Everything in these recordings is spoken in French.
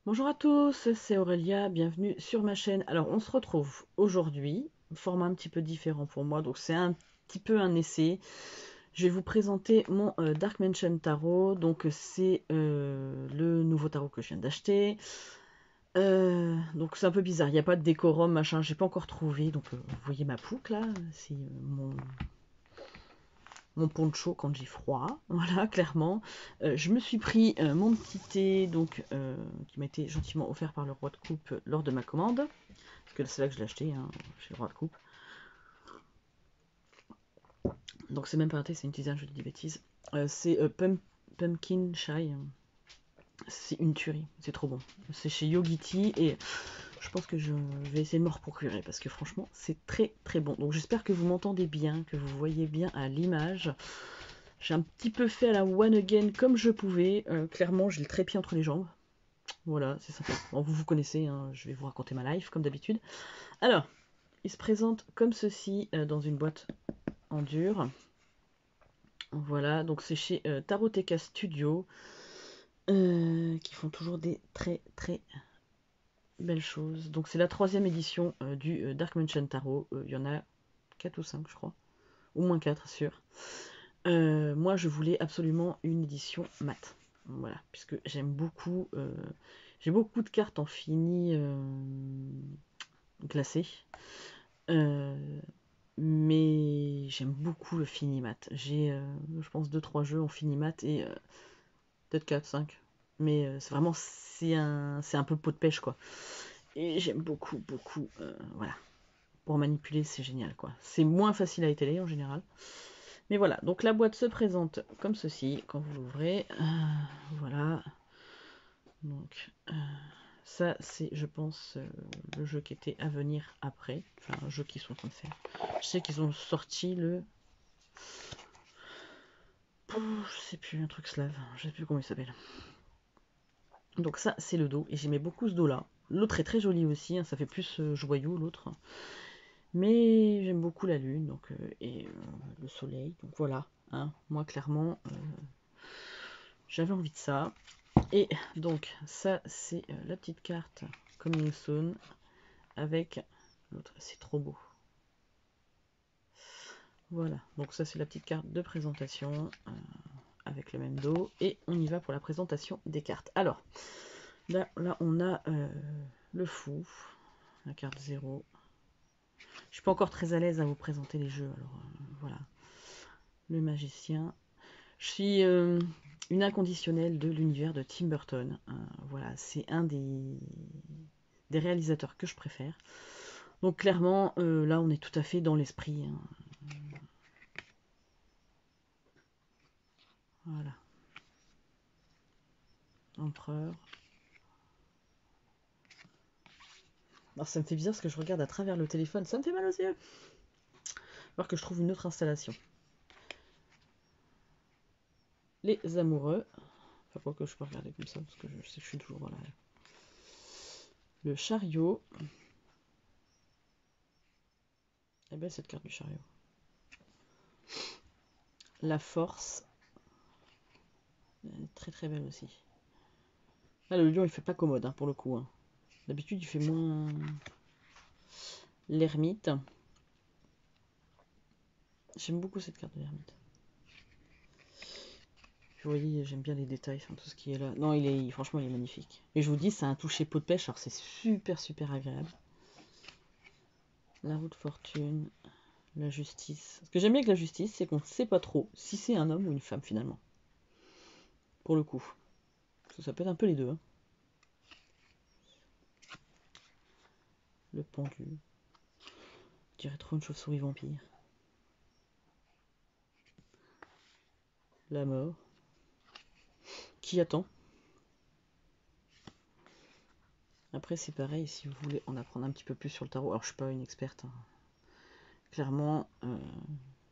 Bonjour à tous, c'est Aurélia, bienvenue sur ma chaîne. Alors on se retrouve aujourd'hui, format un petit peu différent pour moi, donc c'est un petit peu un essai. Je vais vous présenter mon Dark Mansion Tarot, donc c'est le nouveau tarot que je viens d'acheter. Donc c'est un peu bizarre, il n'y a pas de décorum, machin, j'ai pas encore trouvé, donc vous voyez ma pouque là, c'est mon poncho quand j'ai froid, voilà, clairement. Je me suis pris mon petit thé, donc, qui m'a été gentiment offert par le roi de coupe lors de ma commande, parce que c'est là que je l'ai acheté, hein, chez le roi de coupe. Donc c'est même pas un thé, c'est une tisane, je dis des bêtises. C'est Pumpkin Chai, c'est une tuerie, c'est trop bon. C'est chez Yogiti, et je pense que je vais essayer de me reprocurer, parce que franchement, c'est très très bon. Donc j'espère que vous m'entendez bien, que vous voyez bien à l'image. J'ai un petit peu fait à la one again comme je pouvais. Clairement, j'ai le trépied entre les jambes. Voilà, c'est sympa. Bon, vous connaissez, hein, je vais vous raconter ma life comme d'habitude. Alors, il se présente comme ceci dans une boîte en dur. Voilà, donc c'est chez Taroteka Studio qui font toujours des très très belles choses. Donc c'est la 3e édition du Dark Mansion Tarot. Il y en a 4 ou 5 je crois. Au moins 4 sûr. Moi, je voulais absolument une édition mat. Voilà, puisque j'aime beaucoup. J'ai beaucoup de cartes en fini glacé. Mais j'aime beaucoup le fini mat. J'ai, je pense, 2-3 jeux en fini mat et peut-être 4, 5. Mais c'est vraiment, c'est un peu pot de pêche, quoi. Et j'aime beaucoup, beaucoup. Voilà. Pour manipuler, c'est génial, quoi. C'est moins facile à étaler en général. Mais voilà, donc la boîte se présente comme ceci quand vous l'ouvrez. Voilà. Donc ça c'est, je pense, le jeu qui était à venir après. Enfin, un jeu qu'ils sont en train de faire. Je sais qu'ils ont sorti le... je sais plus, un truc slave. Je sais plus comment il s'appelle. Donc ça c'est le dos. Et j'aimais beaucoup ce dos là. L'autre est très joli aussi. Hein, ça fait plus joyau l'autre. Mais j'aime beaucoup la lune donc, et le soleil. Donc voilà. Hein, moi clairement... j'avais envie de ça. Et donc ça c'est la petite carte Coming Soon avec l'autre, c'est trop beau. Voilà, donc ça c'est la petite carte de présentation avec le même dos. Et on y va pour la présentation des cartes. Alors, là on a le fou, la carte 0. Je suis pas encore très à l'aise à vous présenter les jeux, alors voilà. Le magicien. Je suis une inconditionnelle de l'univers de Tim Burton. Voilà, c'est un des réalisateurs que je préfère. Donc clairement, là on est tout à fait dans l'esprit. Hein. Voilà. Empereur. Alors ça me fait bizarre parce que je regarde à travers le téléphone, ça me fait mal aux yeux. Alors que je trouve une autre installation. Les amoureux. Enfin, quoi que je peux regarder comme ça parce que je sais que je suis toujours dans la... Le chariot. Et bien cette carte du chariot. La force. Elle est très très belle aussi. Ah, le lion il fait pas commode hein, pour le coup. Hein. D'habitude il fait moins... L'ermite. J'aime beaucoup cette carte de l'ermite. Vous voyez, j'aime bien les détails, enfin, tout ce qui est là. Non, franchement, il est magnifique. Et je vous dis, c'est un toucher pot de pêche, alors c'est super, super agréable. La roue de fortune, la justice. Ce que j'aime bien avec la justice, c'est qu'on ne sait pas trop si c'est un homme ou une femme, finalement. Pour le coup. Parce que ça peut être un peu les deux. Hein. Le pendu. Je dirais trop une chauve-souris vampire. La mort. Qui attend? Après, c'est pareil, si vous voulez en apprendre un petit peu plus sur le tarot. Alors, je suis pas une experte, hein, clairement,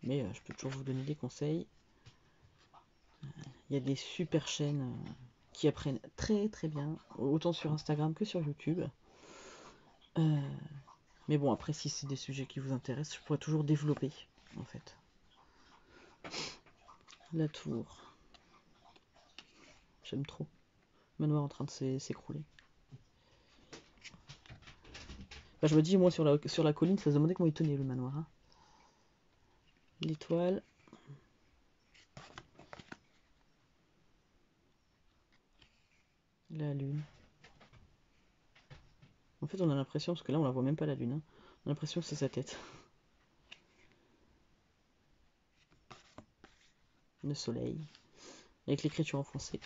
mais je peux toujours vous donner des conseils. Il y a des super chaînes qui apprennent très très bien, autant sur Instagram que sur YouTube. Mais bon, après, si c'est des sujets qui vous intéressent, je pourrais toujours développer, en fait. La tour. J'aime trop. Manoir en train de s'écrouler. Bah, je me dis, moi, sur la colline, ça se demandait comment il tenait, le manoir. Hein. L'étoile. La lune. En fait, on a l'impression, parce que là, on la voit même pas, la lune. Hein. On a l'impression que c'est sa tête. Le soleil. Avec l'écriture en français.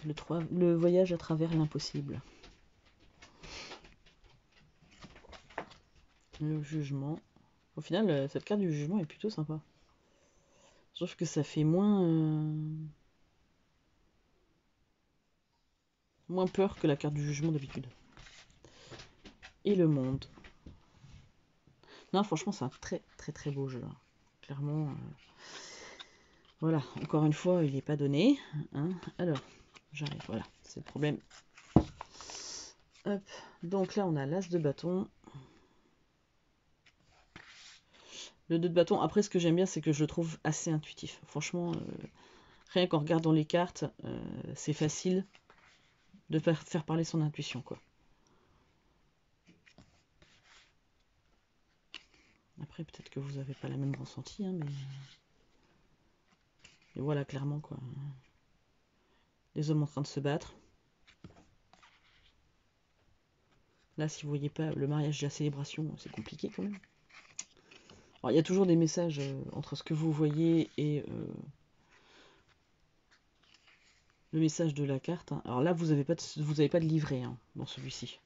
Le voyage à travers l'impossible. Le jugement. Au final, cette carte du jugement est plutôt sympa. Sauf que ça fait moins peur que la carte du jugement d'habitude. Et le monde. Non, franchement, c'est un très très très beau jeu. Hein. Clairement. Voilà, encore une fois, il n'est pas donné. Hein. Alors, j'arrive, voilà, c'est le problème. Hop, donc là, on a l'as de bâton. Le 2 de bâton, après, ce que j'aime bien, c'est que je le trouve assez intuitif. Franchement, rien qu'en regardant les cartes, c'est facile de faire parler son intuition, quoi. Après, peut-être que vous n'avez pas la même ressenti, hein, mais voilà, clairement, quoi. Les hommes en train de se battre. Là, si vous voyez pas le mariage de la célébration, c'est compliqué, quand même. Alors, il y a toujours des messages entre ce que vous voyez et le message de la carte. Hein. Alors là, vous n'avez pas de livret hein, dans celui-ci.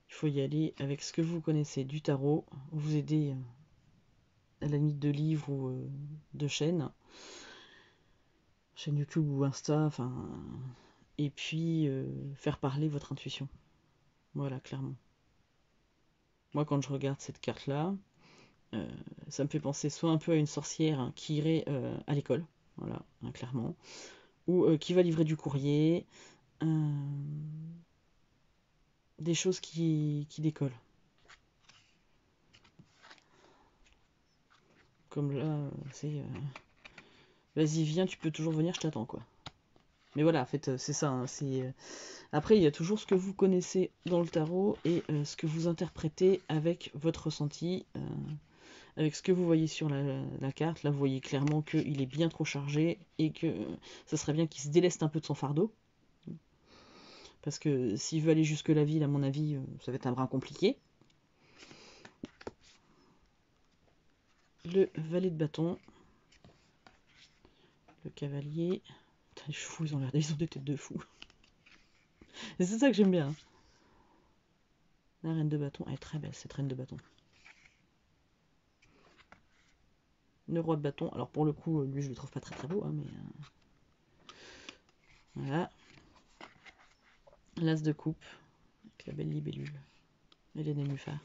Il faut y aller avec ce que vous connaissez du tarot, vous aider à la limite de livres ou de chaîne YouTube ou Insta, enfin, et puis faire parler votre intuition. Voilà, clairement. Moi, quand je regarde cette carte-là, ça me fait penser soit un peu à une sorcière hein, qui irait à l'école, voilà, hein, clairement, ou qui va livrer du courrier, des choses qui décollent. Comme là, c'est vas-y, viens, tu peux toujours venir, je t'attends, quoi. Mais voilà, en fait, c'est ça. Hein, après, il y a toujours ce que vous connaissez dans le tarot et ce que vous interprétez avec votre ressenti, avec ce que vous voyez sur la carte. Là, vous voyez clairement qu'il est bien trop chargé et que ça serait bien qu'il se déleste un peu de son fardeau. Parce que s'il veut aller jusque la ville, à mon avis, ça va être un brin compliqué. Le valet de bâton. Le cavalier. Putain, les chevaux, ils ont des têtes de fous. Et c'est ça que j'aime bien. Hein. La reine de bâton, elle est très belle cette reine de bâton. Le roi de bâton, alors pour le coup, lui je le trouve pas très très beau, hein, mais voilà. L'as de coupe, avec la belle libellule, et les nénuphars.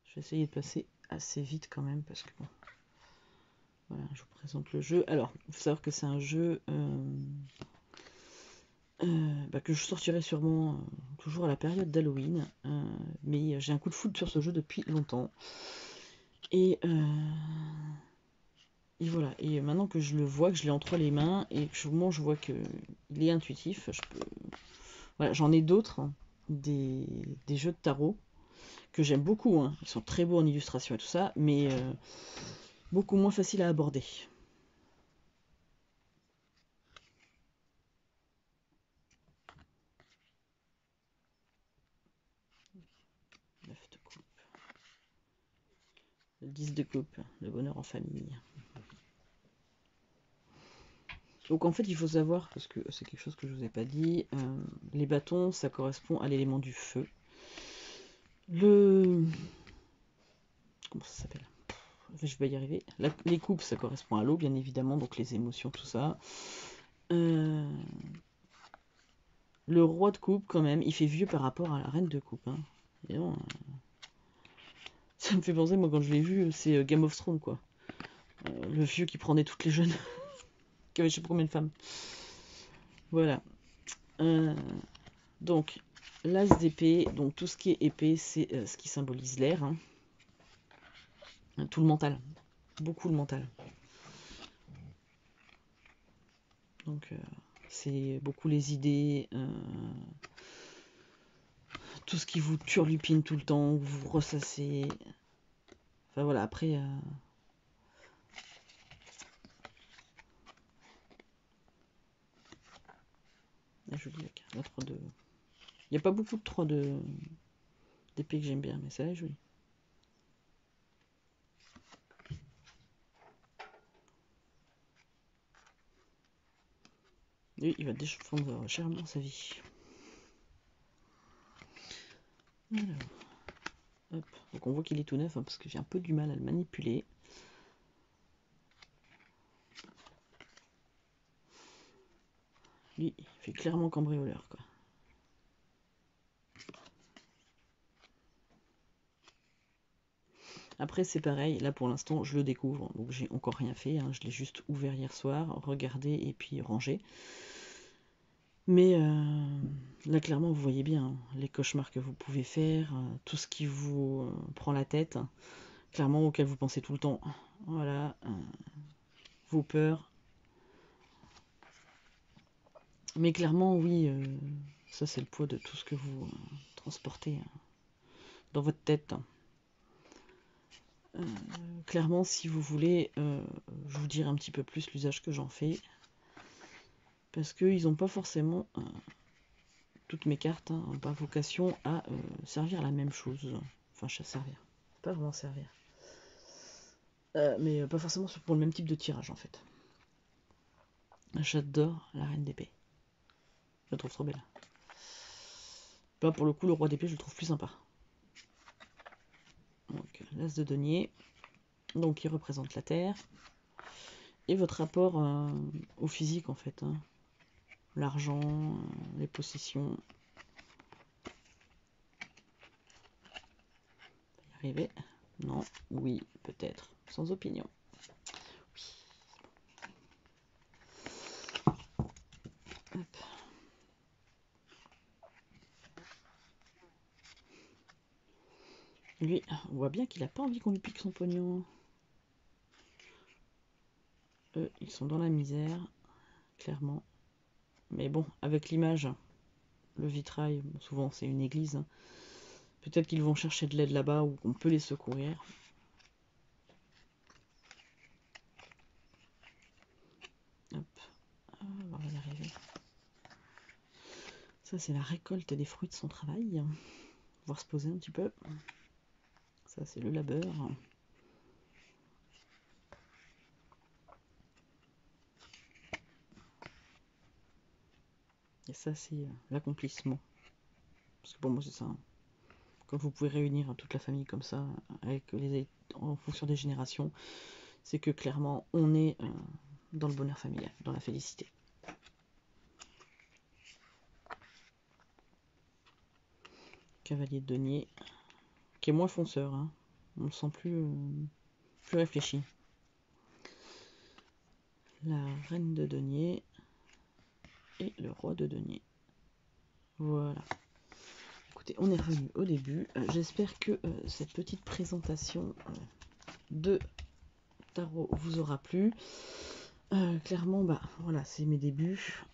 Je vais essayer de passer assez vite quand même, parce que bon. Voilà, je vous présente le jeu. Alors, il faut savoir que c'est un jeu que je sortirai sûrement toujours à la période d'Halloween, mais j'ai un coup de foudre sur ce jeu depuis longtemps. Et voilà, et maintenant que je le vois, que je l'ai entre les mains, et que je vois qu'il est intuitif, je peux... Voilà, j'en ai d'autres, hein, des jeux de tarot, que j'aime beaucoup, hein. Ils sont très beaux en illustration et tout ça, mais beaucoup moins faciles à aborder. De coupe. Le 10 de coupe, le bonheur en famille. Donc en fait, il faut savoir, parce que c'est quelque chose que je vous ai pas dit, les bâtons, ça correspond à l'élément du feu. Comment ça s'appelle? Je vais y arriver. Les coupes, ça correspond à l'eau, bien évidemment, donc les émotions, tout ça. Le roi de coupe, quand même, il fait vieux par rapport à la reine de coupe. Hein. Et non, ça me fait penser, moi, quand je l'ai vu, c'est Game of Thrones, quoi. Le vieux qui prenait toutes les jeunes, qui avait je sais pas combien de femmes. Voilà. Donc, l'as d'épée, donc tout ce qui est épée, c'est ce qui symbolise l'air. Hein. Tout le mental. Beaucoup le mental. Donc, c'est beaucoup les idées, tout ce qui vous turlupine tout le temps, vous ressassez. Enfin voilà, après. La jolie la 3-2. Il n'y a pas beaucoup de 3-2 d'épée que j'aime bien, mais celle-là est jolie. Lui, il va défendre chèrement sa vie. Alors, hop. Donc on voit qu'il est tout neuf, hein, parce que j'ai un peu du mal à le manipuler. Lui, il fait clairement cambrioleur, quoi. Après, c'est pareil, là pour l'instant, je le découvre, donc j'ai encore rien fait. Hein, je l'ai juste ouvert hier soir, regardé et puis rangé. Mais là, clairement, vous voyez bien hein, les cauchemars que vous pouvez faire, tout ce qui vous prend la tête, hein, clairement, auquel vous pensez tout le temps. Voilà, vos peurs. Mais clairement, oui, ça c'est le poids de tout ce que vous transportez dans votre tête. Clairement, si vous voulez, je vous dirai un petit peu plus l'usage que j'en fais. Parce qu'ils n'ont pas forcément, toutes mes cartes, n'ont pas vocation à servir la même chose. Enfin, servir. Pas vraiment servir. Mais pas forcément pour le même type de tirage en fait. J'adore la reine d'épée. Je la trouve trop belle. Là, pour le coup, le roi d'épée, je le trouve plus sympa. Donc, l'as de denier. Donc, il représente la terre. Et votre rapport au physique, en fait. Hein. L'argent, les possessions. Y arriver? Non, oui, peut-être. Sans opinion. Oui. Hop. Lui, on voit bien qu'il n'a pas envie qu'on lui pique son pognon. Eux, ils sont dans la misère, clairement. Mais bon, avec l'image, le vitrail, souvent c'est une église. Hein. Peut-être qu'ils vont chercher de l'aide là-bas ou qu'on peut les secourir. Hop, on va y arriver. Ça, c'est la récolte des fruits de son travail. On va pouvoir se poser un petit peu. Ça, c'est le labeur. Et ça, c'est l'accomplissement. Parce que pour moi, c'est ça. Quand vous pouvez réunir toute la famille comme ça, en fonction des générations, c'est que clairement, on est dans le bonheur familial, dans la félicité. Cavalier de denier, qui est moins fonceur. Hein. On le sent plus réfléchi. La reine de denier et le roi de denier. Voilà. Écoutez, on est revenu au début. J'espère que cette petite présentation de tarot vous aura plu. Clairement, bah voilà, c'est mes débuts.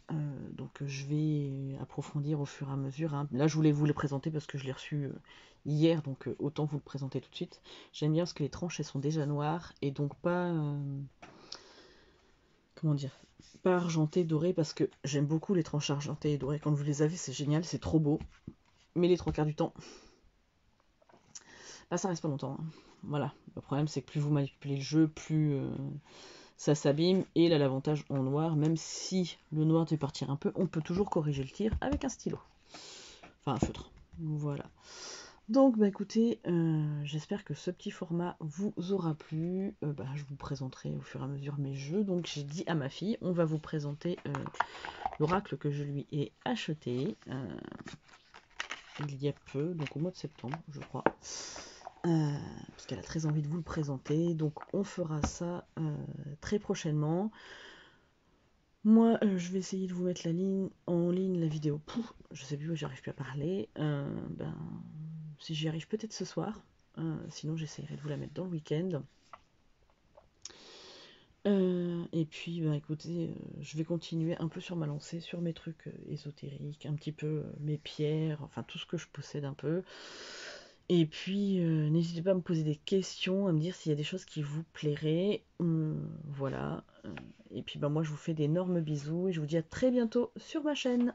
Donc je vais approfondir au fur et à mesure. Hein. Là, je voulais vous les présenter parce que je l'ai reçu hier, donc autant vous le présenter tout de suite. J'aime bien parce que les tranches, elles sont déjà noires et donc pas... comment dire, pas argenté, doré, parce que j'aime beaucoup les tranches argentées et dorées. Quand vous les avez, c'est génial, c'est trop beau. Mais les 3/4 du temps, bah, ça reste pas longtemps. Hein. Voilà, le problème c'est que plus vous manipulez le jeu, plus ça s'abîme, et elle a l'avantage en noir, même si le noir devait partir un peu, on peut toujours corriger le tir avec un stylo. Enfin un feutre. Voilà. Donc bah écoutez, j'espère que ce petit format vous aura plu. Je vous présenterai au fur et à mesure mes jeux. Donc j'ai dit à ma fille, on va vous présenter l'oracle que je lui ai acheté il y a peu, donc au mois de septembre je crois. Parce qu'elle a très envie de vous le présenter. Donc on fera ça très prochainement. Moi, je vais essayer de vous mettre en ligne la vidéo. Pouf, je sais plus, j'arrive plus à parler. Si j'y arrive peut-être ce soir. Sinon, j'essaierai de vous la mettre dans le week-end. Et puis, écoutez, je vais continuer un peu sur ma lancée, sur mes trucs ésotériques, un petit peu mes pierres, enfin tout ce que je possède un peu. Et puis, n'hésitez pas à me poser des questions, à me dire s'il y a des choses qui vous plairaient. Voilà. Et puis, moi, je vous fais d'énormes bisous et je vous dis à très bientôt sur ma chaîne.